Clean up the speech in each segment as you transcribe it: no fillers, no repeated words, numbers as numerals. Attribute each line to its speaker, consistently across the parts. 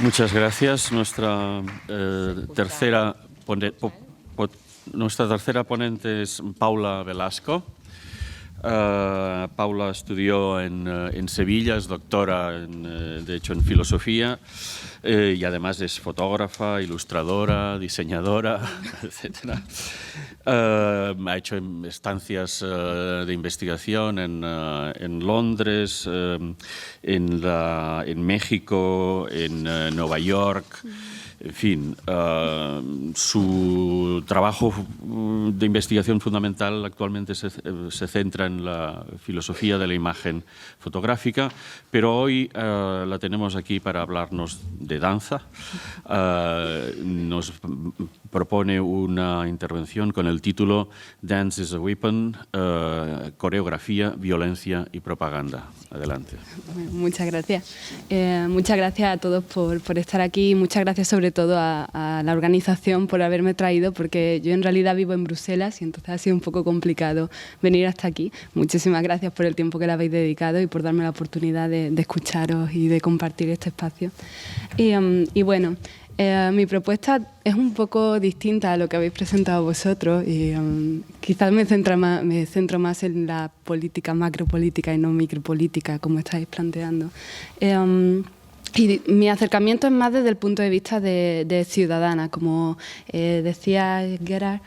Speaker 1: Muchas gracias. Nuestra tercera ponente es Paula Velasco. Paula estudió en Sevilla, es doctora, de hecho, en filosofía y además es fotógrafa, ilustradora, diseñadora, etc. Ha hecho estancias de investigación en Londres, en México, en Nueva York. En fin, su trabajo de investigación fundamental actualmente se centra en la filosofía de la imagen fotográfica, pero hoy la tenemos aquí para hablarnos de danza. Nos propone una intervención con el título Dance is a Weapon, coreografía, violencia y propaganda. Adelante.
Speaker 2: Muchas gracias. Muchas gracias a todos por estar aquí. Muchas gracias sobre todo a la organización por haberme traído, porque yo en realidad vivo en Bruselas y entonces ha sido un poco complicado venir hasta aquí. Muchísimas gracias por el tiempo que le habéis dedicado y por darme la oportunidad de escucharos y de compartir este espacio. Y bueno, mi propuesta es un poco distinta a lo que habéis presentado vosotros y quizás me centro más en la política macropolítica y no micropolítica, como estáis planteando. Y mi acercamiento es más desde el punto de vista de ciudadana, como decía Gerard.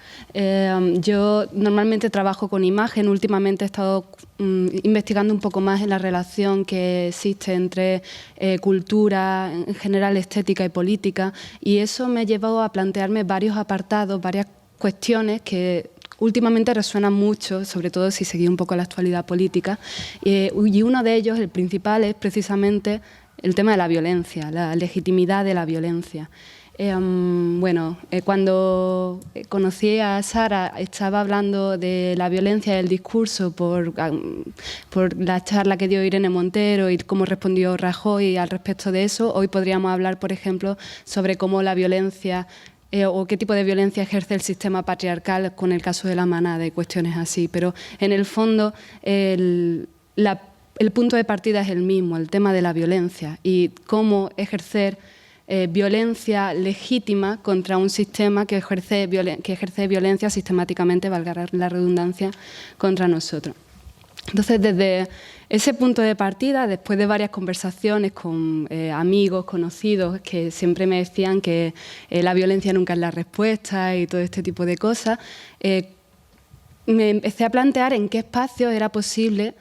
Speaker 2: Yo normalmente trabajo con imagen. Últimamente he estado investigando un poco más en la relación que existe entre cultura, en general estética y política, y eso me ha llevado a plantearme varios apartados, varias cuestiones que últimamente resuenan mucho, sobre todo si seguís un poco la actualidad política, y uno de ellos, el principal, es precisamente el tema de la violencia, la legitimidad de la violencia. Cuando conocí a Sara, estaba hablando de la violencia del discurso por la charla que dio Irene Montero y cómo respondió Rajoy al respecto de eso. Hoy podríamos hablar, por ejemplo, sobre cómo la violencia o qué tipo de violencia ejerce el sistema patriarcal con el caso de la manada y cuestiones así. Pero en el fondo el punto de partida es el mismo, el tema de la violencia y cómo ejercer violencia legítima contra un sistema que ejerce violencia sistemáticamente, valga la redundancia, contra nosotros. Entonces, desde ese punto de partida, después de varias conversaciones con amigos, conocidos, que siempre me decían que la violencia nunca es la respuesta y todo este tipo de cosas, me empecé a plantear en qué espacios era posible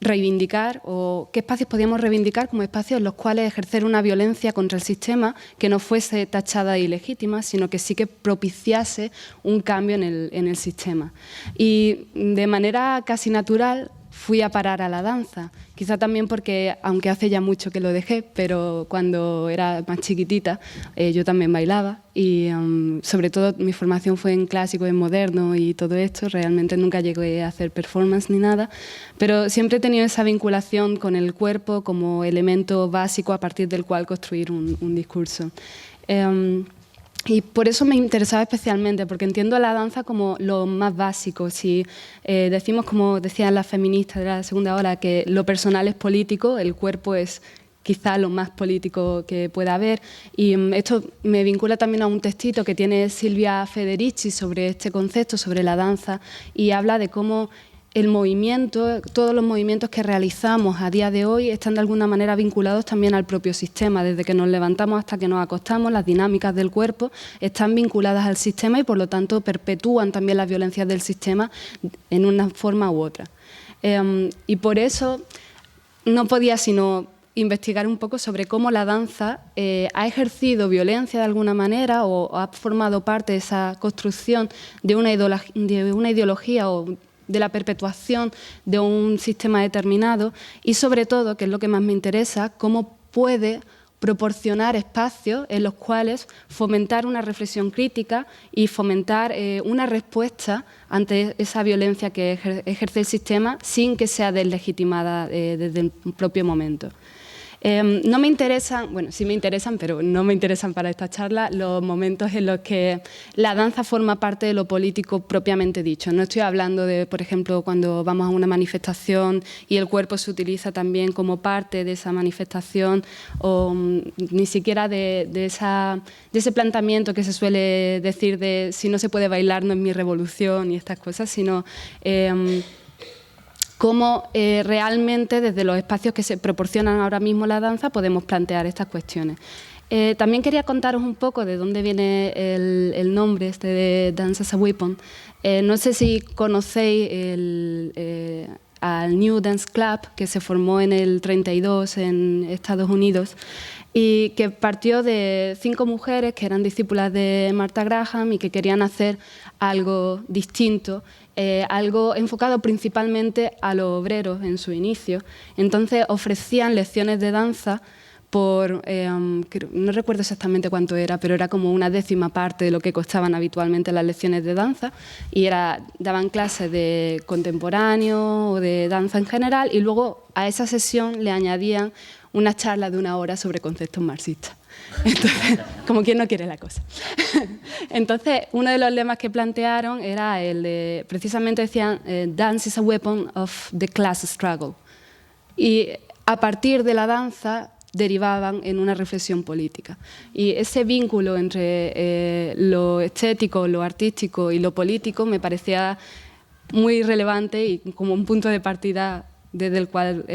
Speaker 2: reivindicar o qué espacios podíamos reivindicar como espacios en los cuales ejercer una violencia contra el sistema que no fuese tachada de ilegítima, sino que sí que propiciase un cambio en el sistema. Y de manera casi natural fui a parar a la danza, quizá también porque, aunque hace ya mucho que lo dejé, pero cuando era más chiquitita yo también bailaba y sobre todo mi formación fue en clásico, en moderno y todo esto. Realmente nunca llegué a hacer performance ni nada, pero siempre he tenido esa vinculación con el cuerpo como elemento básico a partir del cual construir un discurso. Y por eso me interesaba especialmente, porque entiendo la danza como lo más básico. Si decimos, como decían las feministas de la segunda ola, que lo personal es político, el cuerpo es quizá lo más político que pueda haber. Y esto me vincula también a un textito que tiene Silvia Federici sobre este concepto, sobre la danza, y habla de cómo el movimiento, todos los movimientos que realizamos a día de hoy están de alguna manera vinculados también al propio sistema. Desde que nos levantamos hasta que nos acostamos, las dinámicas del cuerpo están vinculadas al sistema y por lo tanto perpetúan también las violencias del sistema en una forma u otra. Y por eso no podía sino investigar un poco sobre cómo la danza ha ejercido violencia de alguna manera o ha formado parte de esa construcción de una ideología o de la perpetuación de un sistema determinado y, sobre todo, que es lo que más me interesa, cómo puede proporcionar espacios en los cuales fomentar una reflexión crítica y fomentar una respuesta ante esa violencia que ejerce el sistema sin que sea deslegitimada desde el propio momento. No me interesan, bueno, sí me interesan, pero no me interesan para esta charla los momentos en los que la danza forma parte de lo político propiamente dicho. No estoy hablando de, por ejemplo, cuando vamos a una manifestación y el cuerpo se utiliza también como parte de esa manifestación, o ni siquiera de ese planteamiento que se suele decir de si no se puede bailar no es mi revolución y estas cosas, sino cómo realmente desde los espacios que se proporcionan ahora mismo la danza podemos plantear estas cuestiones. También quería contaros un poco de dónde viene el nombre este de Dance as a Weapon. No sé si conocéis al New Dance Club, que se formó en el 32 en Estados Unidos y que partió de 5 mujeres que eran discípulas de Martha Graham y que querían hacer algo distinto, algo enfocado principalmente a los obreros en su inicio. Entonces ofrecían lecciones de danza por, no recuerdo exactamente cuánto era, pero era como una 10ª parte de lo que costaban habitualmente las lecciones de danza, y daban clases de contemporáneo o de danza en general, y luego a esa sesión le añadían una charla de 1 hora sobre conceptos marxistas. Entonces, como quien no quiere la cosa. Entonces, uno de los lemas que plantearon era el de, precisamente decían, dance is a weapon of the class struggle. Y a partir de la danza derivaban en una reflexión política. Y ese vínculo entre lo estético, lo artístico y lo político me parecía muy relevante y como un punto de partida desde el cual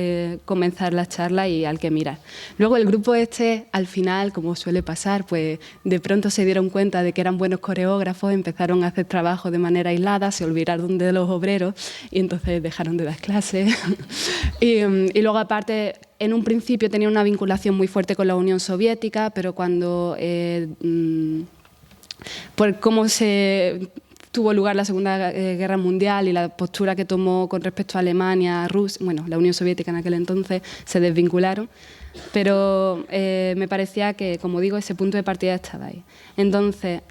Speaker 2: comenzar la charla y al que mirar. Luego el grupo al final, como suele pasar, pues de pronto se dieron cuenta de que eran buenos coreógrafos, empezaron a hacer trabajo de manera aislada, se olvidaron de los obreros y entonces dejaron de dar clases. y luego aparte, en un principio tenía una vinculación muy fuerte con la Unión Soviética, pero cuando por cómo tuvo lugar la Segunda Guerra Mundial y la postura que tomó con respecto a Alemania, Rusia, bueno, la Unión Soviética en aquel entonces, se desvincularon, pero me parecía que, como digo, ese punto de partida estaba ahí. Entonces,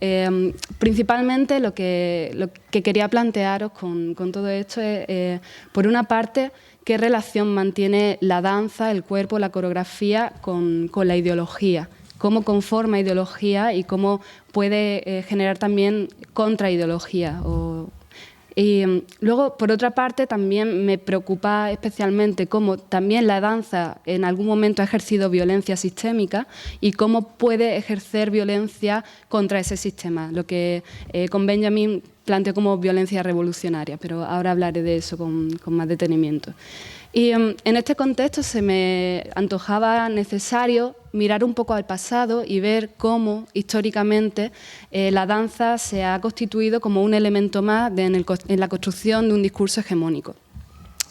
Speaker 2: principalmente lo que quería plantearos con todo esto es, por una parte, qué relación mantiene la danza, el cuerpo, la coreografía con la ideología, cómo conforma ideología y cómo puede generar también contraideología. Y luego, por otra parte, también me preocupa especialmente cómo también la danza en algún momento ha ejercido violencia sistémica y cómo puede ejercer violencia contra ese sistema, lo que con Benjamin planteó como violencia revolucionaria, pero ahora hablaré de eso con más detenimiento. Y en este contexto se me antojaba necesario mirar un poco al pasado y ver cómo históricamente la danza se ha constituido como un elemento más en la construcción de un discurso hegemónico.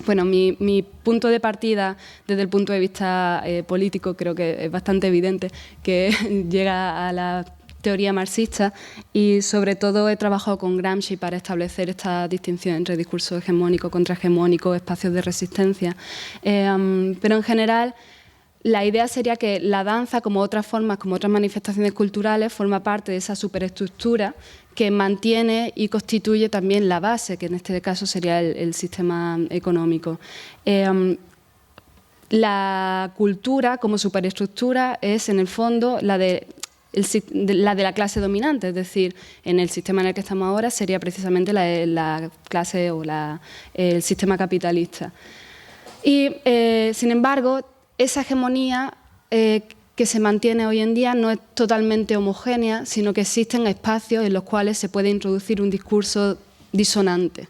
Speaker 2: Bueno, mi punto de partida desde el punto de vista político creo que es bastante evidente, que llega a la teoría marxista, y sobre todo he trabajado con Gramsci para establecer esta distinción entre discurso hegemónico, contrahegemónico, espacios de resistencia. Pero en general la idea sería que la danza, como otras formas, como otras manifestaciones culturales, forma parte de esa superestructura que mantiene y constituye también la base, que en este caso sería el sistema económico. La cultura como superestructura es en el fondo la de la clase dominante, es decir, en el sistema en el que estamos ahora sería precisamente la clase o el sistema capitalista. Y, sin embargo, esa hegemonía que se mantiene hoy en día no es totalmente homogénea, sino que existen espacios en los cuales se puede introducir un discurso disonante.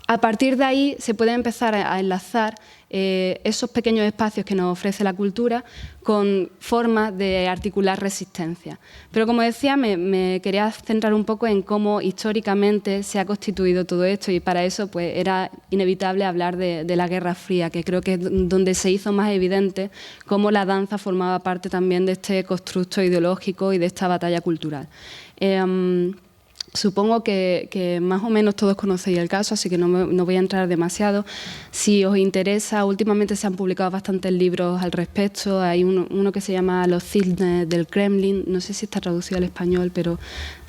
Speaker 2: A partir de ahí se puede empezar a enlazar esos pequeños espacios que nos ofrece la cultura con formas de articular resistencia. Pero como decía, me quería centrar un poco en cómo históricamente se ha constituido todo esto, y para eso pues, era inevitable hablar de la Guerra Fría, que creo que es donde se hizo más evidente cómo la danza formaba parte también de este constructo ideológico y de esta batalla cultural. Supongo que más o menos todos conocéis el caso, así que no voy a entrar demasiado. Si os interesa, últimamente se han publicado bastantes libros al respecto. Hay uno que se llama Los cisnes del Kremlin, no sé si está traducido al español, pero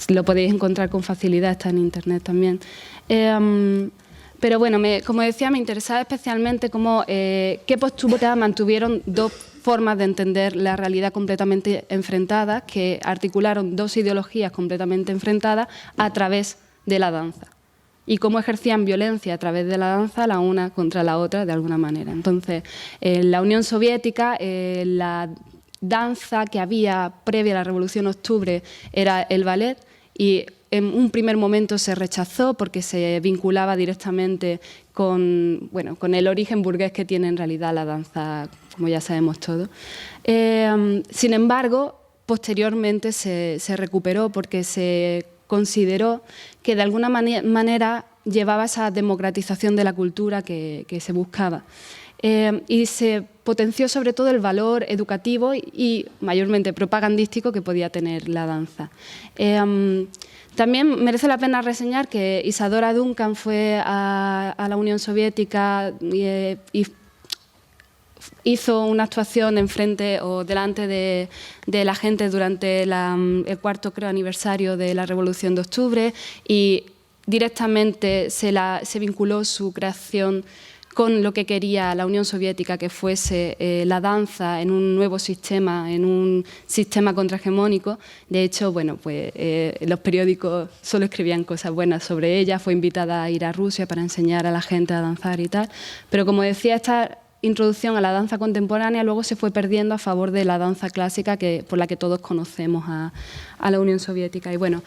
Speaker 2: lo podéis encontrar con facilidad, está en internet también. Pero Pero bueno, como decía, me interesaba especialmente qué postura mantuvieron dos formas de entender la realidad completamente enfrentadas, que articularon dos ideologías completamente enfrentadas a través de la danza. Y cómo ejercían violencia a través de la danza la una contra la otra de alguna manera. Entonces, en la Unión Soviética, la danza que había previa a la Revolución de Octubre era el ballet, y en un primer momento se rechazó porque se vinculaba directamente con el origen burgués que tiene en realidad la danza, como ya sabemos todos. Sin embargo, posteriormente se recuperó porque se consideró que de alguna manera llevaba esa democratización de la cultura que se buscaba. Y se potenció sobre todo el valor educativo y mayormente propagandístico que podía tener la danza. También merece la pena reseñar que Isadora Duncan fue a la Unión Soviética y hizo una actuación enfrente o delante de la gente durante el cuarto, creo, aniversario de la Revolución de Octubre, y directamente se vinculó su creación con lo que quería la Unión Soviética, que fuese la danza en un nuevo sistema, en un sistema contrahegemónico. De hecho, los periódicos solo escribían cosas buenas sobre ella. Fue invitada a ir a Rusia para enseñar a la gente a danzar y tal. Pero como decía, esta introducción a la danza contemporánea luego se fue perdiendo a favor de la danza clásica por la que todos conocemos a la Unión Soviética. Y bueno,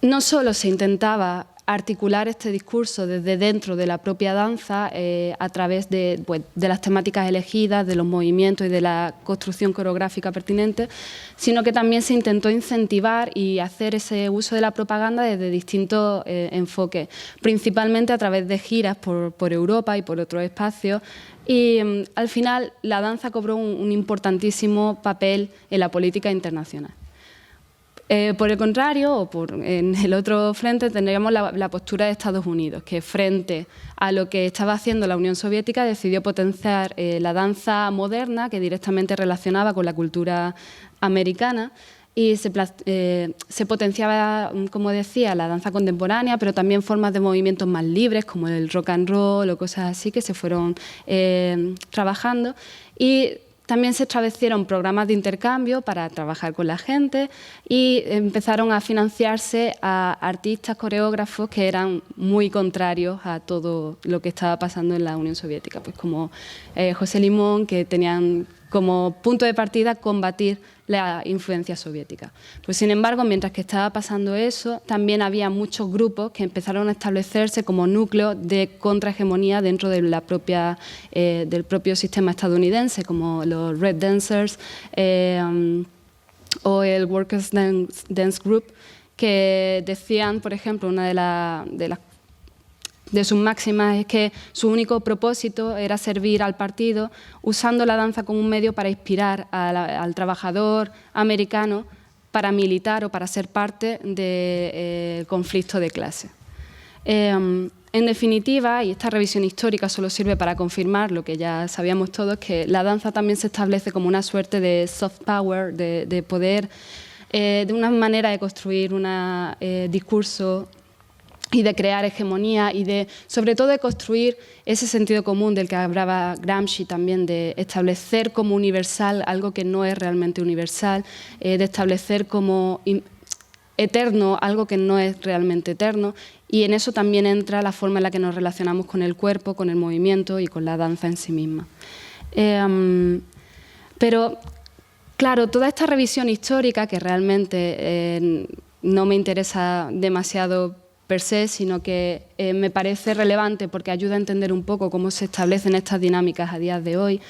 Speaker 2: no solo se intentaba articular este discurso desde dentro de la propia danza a través de las temáticas elegidas, de los movimientos y de la construcción coreográfica pertinente, sino que también se intentó incentivar y hacer ese uso de la propaganda desde distintos enfoques, principalmente a través de giras por Europa y por otros espacios. Y al final la danza cobró un importantísimo papel en la política internacional. Por el contrario, en el otro frente, tendríamos la postura de Estados Unidos, que frente a lo que estaba haciendo la Unión Soviética decidió potenciar la danza moderna, que directamente relacionaba con la cultura americana, y se potenciaba, como decía, la danza contemporánea, pero también formas de movimientos más libres, como el rock and roll o cosas así, que se fueron trabajando. Y también se establecieron programas de intercambio para trabajar con la gente y empezaron a financiarse a artistas, coreógrafos que eran muy contrarios a todo lo que estaba pasando en la Unión Soviética, pues como José Limón, que tenían como punto de partida combatir la influencia soviética. Pues sin embargo, mientras que estaba pasando eso, también había muchos grupos que empezaron a establecerse como núcleos de contrahegemonía dentro de del propio sistema estadounidense, como los Red Dancers o el Workers Dance Group, que decían, por ejemplo, una de sus máximas es que su único propósito era servir al partido usando la danza como un medio para inspirar al trabajador americano para militar o para ser parte del conflicto de clase. En definitiva, y esta revisión histórica solo sirve para confirmar lo que ya sabíamos todos, que la danza también se establece como una suerte de soft power, de poder, de una manera de construir un discurso y de crear hegemonía y sobre todo de construir ese sentido común del que hablaba Gramsci también, de establecer como universal algo que no es realmente universal, de establecer como eterno algo que no es realmente eterno, y en eso también entra la forma en la que nos relacionamos con el cuerpo, con el movimiento y con la danza en sí misma. Pero, claro, toda esta revisión histórica, que realmente no me interesa demasiado per se, sino que me parece relevante porque ayuda a entender un poco cómo se establecen estas dinámicas a día de hoy,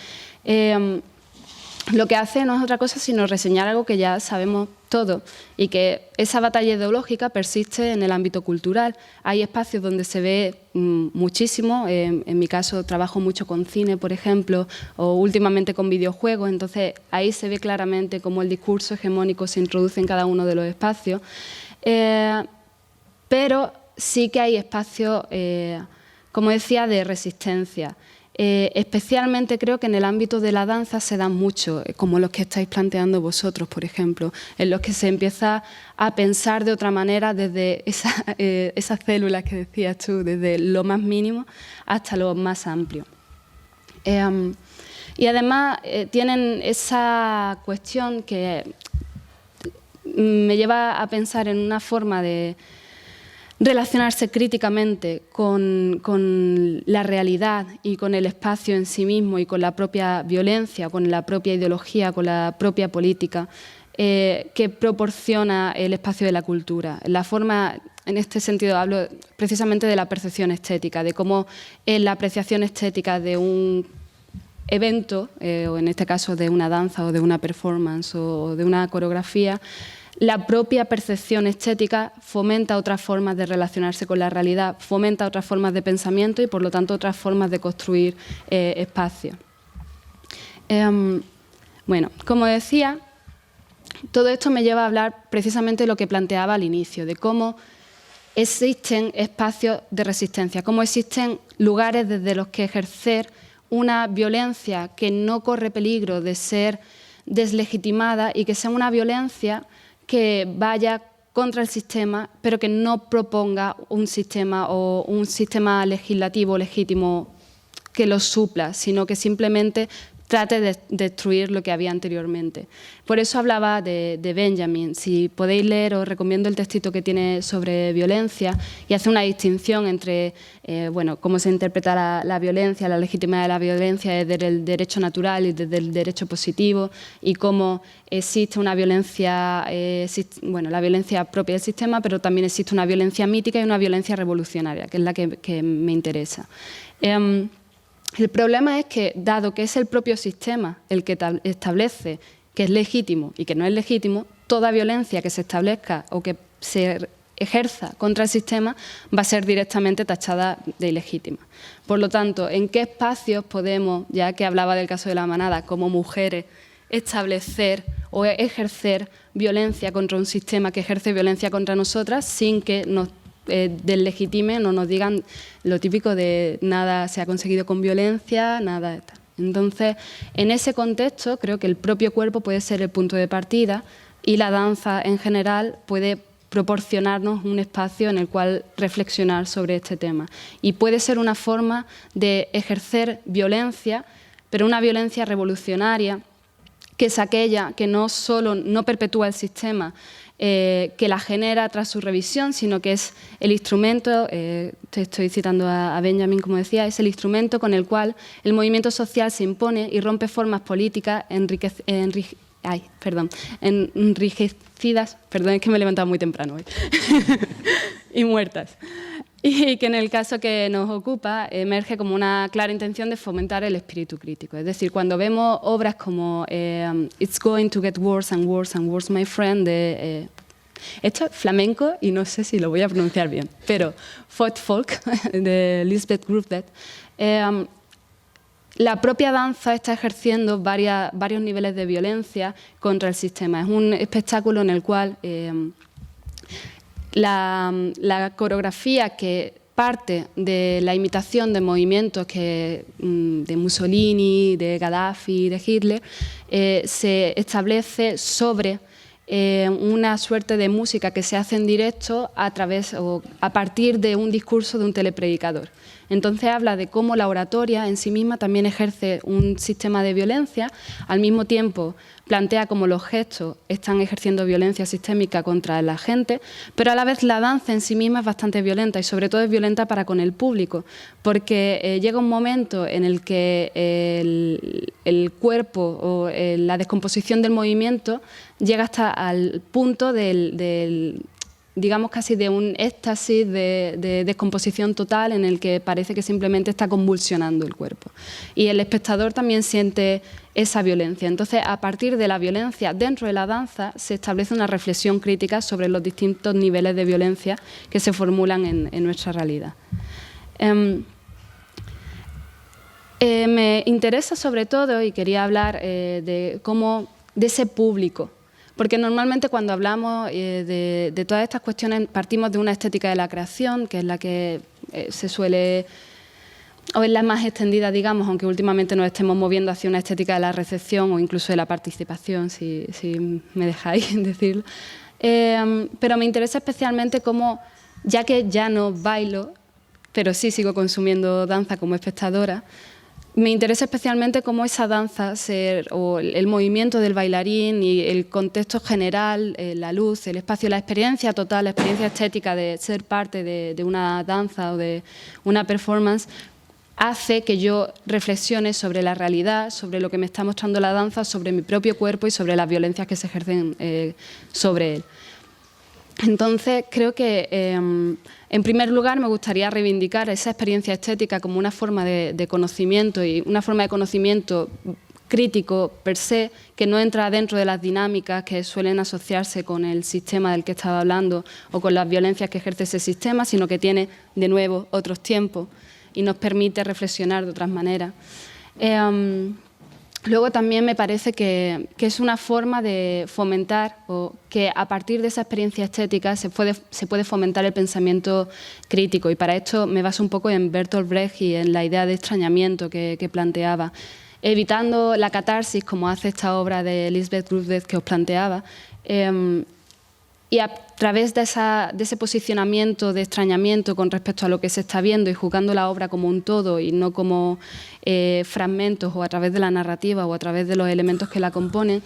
Speaker 2: lo que hace no es otra cosa sino reseñar algo que ya sabemos todos, y que esa batalla ideológica persiste en el ámbito cultural. Hay espacios donde se ve muchísimo, en mi caso trabajo mucho con cine, por ejemplo, o últimamente con videojuegos, entonces ahí se ve claramente cómo el discurso hegemónico se introduce en cada uno de los espacios. Pero sí que hay espacios, como decía, de resistencia. Especialmente creo que en el ámbito de la danza se dan mucho, como los que estáis planteando vosotros, por ejemplo, en los que se empieza a pensar de otra manera desde esas células que decías tú, desde lo más mínimo hasta lo más amplio. Y además tienen esa cuestión que me lleva a pensar en una forma de relacionarse críticamente con la realidad y con el espacio en sí mismo y con la propia violencia, con la propia ideología, con la propia política que proporciona el espacio de la cultura. La forma, en este sentido hablo precisamente de la percepción estética, de cómo en la apreciación estética de un evento, o en este caso de una danza o de una performance o de una coreografía, la propia percepción estética fomenta otras formas de relacionarse con la realidad, fomenta otras formas de pensamiento y, por lo tanto, otras formas de construir espacios. Bueno, como decía, todo esto me lleva a hablar precisamente de lo que planteaba al inicio, de cómo existen espacios de resistencia, cómo existen lugares desde los que ejercer una violencia que no corre peligro de ser deslegitimada y que sea una violencia que vaya contra el sistema, pero que no proponga un sistema o un sistema legislativo legítimo que lo supla, sino que simplemente trate de destruir lo que había anteriormente. Por eso hablaba de Benjamin. Si podéis leer, os recomiendo el textito que tiene sobre violencia y hace una distinción entre bueno, cómo se interpreta la violencia, la legitimidad de la violencia desde el derecho natural y desde el derecho positivo, y cómo existe una violencia, bueno, la violencia propia del sistema, pero también existe una violencia mítica y una violencia revolucionaria, que es la que me interesa. El problema es que, dado que es el propio sistema el que establece que es legítimo y que no es legítimo, toda violencia que se establezca o que se ejerza contra el sistema va a ser directamente tachada de ilegítima. Por lo tanto, ¿en qué espacios podemos, ya que hablaba del caso de la manada, como mujeres, establecer o ejercer violencia contra un sistema que ejerce violencia contra nosotras sin que nos deslegitimen, no nos digan lo típico de nada se ha conseguido con violencia, nada de tal? Entonces, en ese contexto, creo que el propio cuerpo puede ser el punto de partida y la danza en general puede proporcionarnos un espacio en el cual reflexionar sobre este tema. Y puede ser una forma de ejercer violencia, pero una violencia revolucionaria, que es aquella que no solo no perpetúa el sistema, que la genera tras su revisión, sino que es el instrumento, te estoy citando a Benjamin, como decía, es el instrumento con el cual el movimiento social se impone y rompe formas políticas enriquecidas, perdón, es que me he levantado muy temprano hoy, y muertas. Y que en el caso que nos ocupa emerge como una clara intención de fomentar el espíritu crítico. Es decir, cuando vemos obras como It's going to get worse and worse and worse, my friend, esto es flamenco y no sé si lo voy a pronunciar bien, pero Folk de Lisbeth Gruffet, la propia danza está ejerciendo varios niveles de violencia contra el sistema. Es un espectáculo en el cual la coreografía que parte de la imitación de movimientos de Mussolini, de Gaddafi, de Hitler, se establece sobre una suerte de música que se hace en directo a partir de un discurso de un telepredicador. Entonces habla de cómo la oratoria en sí misma también ejerce un sistema de violencia, al mismo tiempo plantea cómo los gestos están ejerciendo violencia sistémica contra la gente, pero a la vez la danza en sí misma es bastante violenta y sobre todo es violenta para con el público, porque llega un momento en el que el cuerpo o la descomposición del movimiento llega hasta al punto digamos casi de un éxtasis de descomposición total en el que parece que simplemente está convulsionando el cuerpo. Y el espectador también siente esa violencia. Entonces, a partir de la violencia dentro de la danza se establece una reflexión crítica sobre los distintos niveles de violencia que se formulan en nuestra realidad. Me interesa sobre todo, y quería hablar de ese público, porque normalmente cuando hablamos de todas estas cuestiones partimos de una estética de la creación, que es la que se suele o es la más extendida, digamos, aunque últimamente nos estemos moviendo hacia una estética de la recepción o incluso de la participación, si me dejáis decirlo. Pero me interesa especialmente cómo, ya que ya no bailo, pero sí sigo consumiendo danza como espectadora, me interesa especialmente cómo esa danza, o el movimiento del bailarín y el contexto general, la luz, el espacio, la experiencia total, la experiencia estética de ser parte de una danza o de una performance, hace que yo reflexione sobre la realidad, sobre lo que me está mostrando la danza, sobre mi propio cuerpo y sobre las violencias que se ejercen sobre él. Entonces, creo que, en primer lugar, me gustaría reivindicar esa experiencia estética como una forma de conocimiento y una forma de conocimiento crítico per se, que no entra dentro de las dinámicas que suelen asociarse con el sistema del que estaba hablando o con las violencias que ejerce ese sistema, sino que tiene, de nuevo, otros tiempos y nos permite reflexionar de otras maneras. Luego también me parece que es una forma de fomentar, o que a partir de esa experiencia estética se puede fomentar el pensamiento crítico, y para esto me baso un poco en Bertolt Brecht y en la idea de extrañamiento que planteaba, evitando la catarsis, como hace esta obra de Lisbeth Grubbs que os planteaba, y a través de ese posicionamiento de extrañamiento con respecto a lo que se está viendo y juzgando la obra como un todo y no como fragmentos, o a través de la narrativa o a través de los elementos que la componen,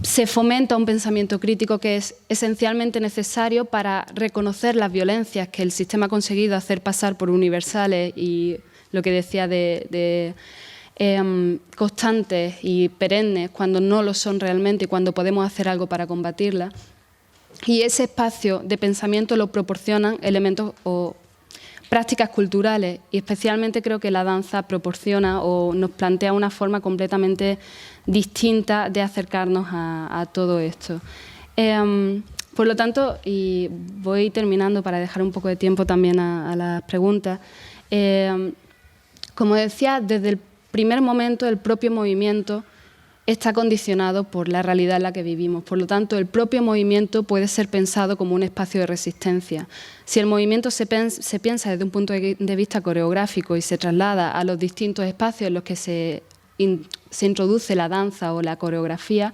Speaker 2: se fomenta un pensamiento crítico que es esencialmente necesario para reconocer las violencias que el sistema ha conseguido hacer pasar por universales y lo que decía de constantes y perennes cuando no lo son realmente y cuando podemos hacer algo para combatirlas. Y ese espacio de pensamiento lo proporcionan elementos o prácticas culturales, y especialmente creo que la danza proporciona o nos plantea una forma completamente distinta de acercarnos a todo esto. Por lo tanto, y voy terminando para dejar un poco de tiempo también a las preguntas, como decía, desde el primer momento el propio movimiento está condicionado por la realidad en la que vivimos. Por lo tanto, el propio movimiento puede ser pensado como un espacio de resistencia. Si el movimiento se piensa desde un punto de vista coreográfico y se traslada a los distintos espacios en los que se introduce la danza o la coreografía,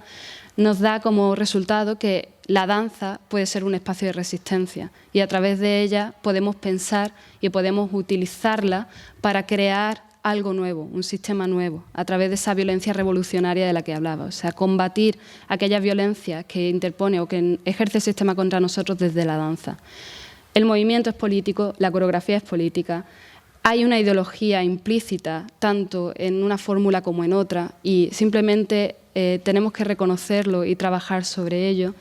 Speaker 2: nos da como resultado que la danza puede ser un espacio de resistencia, y a través de ella podemos pensar y podemos utilizarla para crear algo nuevo, un sistema nuevo, a través de esa violencia revolucionaria de la que hablaba. O sea, combatir aquellas violencias que interpone o que ejerce el sistema contra nosotros desde la danza. El movimiento es político, la coreografía es política, hay una ideología implícita tanto en una fórmula como en otra, y simplemente tenemos que reconocerlo y trabajar sobre ello.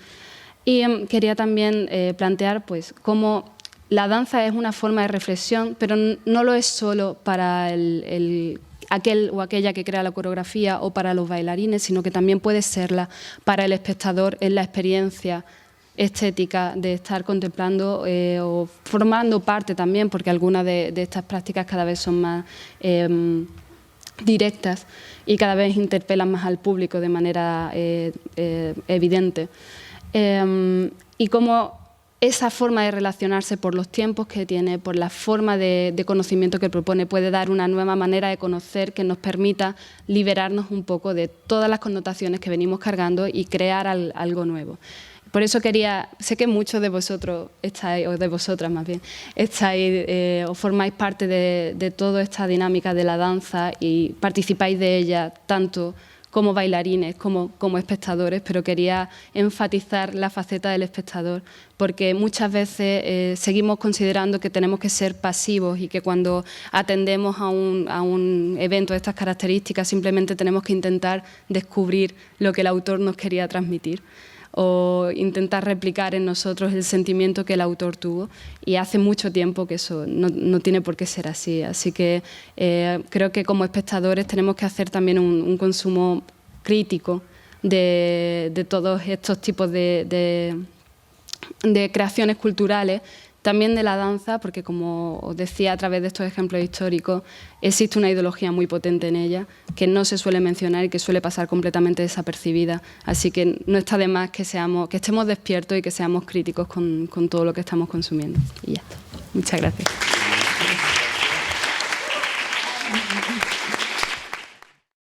Speaker 2: Y quería también plantear pues, cómo la danza es una forma de reflexión, pero no lo es solo para aquel o aquella que crea la coreografía o para los bailarines, sino que también puede serla para el espectador en la experiencia estética de estar contemplando o formando parte también, porque algunas de estas prácticas cada vez son más directas y cada vez interpelan más al público de manera evidente. Y cómo esa forma de relacionarse, por los tiempos que tiene, por la forma de conocimiento que propone, puede dar una nueva manera de conocer que nos permita liberarnos un poco de todas las connotaciones que venimos cargando y crear algo nuevo. Por eso sé que muchos de vosotros estáis, o de vosotras más bien, estáis o formáis parte de toda esta dinámica de la danza y participáis de ella tanto como bailarines, como espectadores, pero quería enfatizar la faceta del espectador, porque muchas veces seguimos considerando que tenemos que ser pasivos y que cuando atendemos a un evento de estas características simplemente tenemos que intentar descubrir lo que el autor nos quería transmitir o intentar replicar en nosotros el sentimiento que el autor tuvo, y hace mucho tiempo que eso no tiene por qué ser así. Así que creo que como espectadores tenemos que hacer también un consumo crítico de todos estos tipos de creaciones culturales, también de la danza, porque como os decía a través de estos ejemplos históricos, existe una ideología muy potente en ella que no se suele mencionar y que suele pasar completamente desapercibida. Así que no está de más que estemos despiertos y que seamos críticos con todo lo que estamos consumiendo. Y ya está. Muchas gracias. Gracias.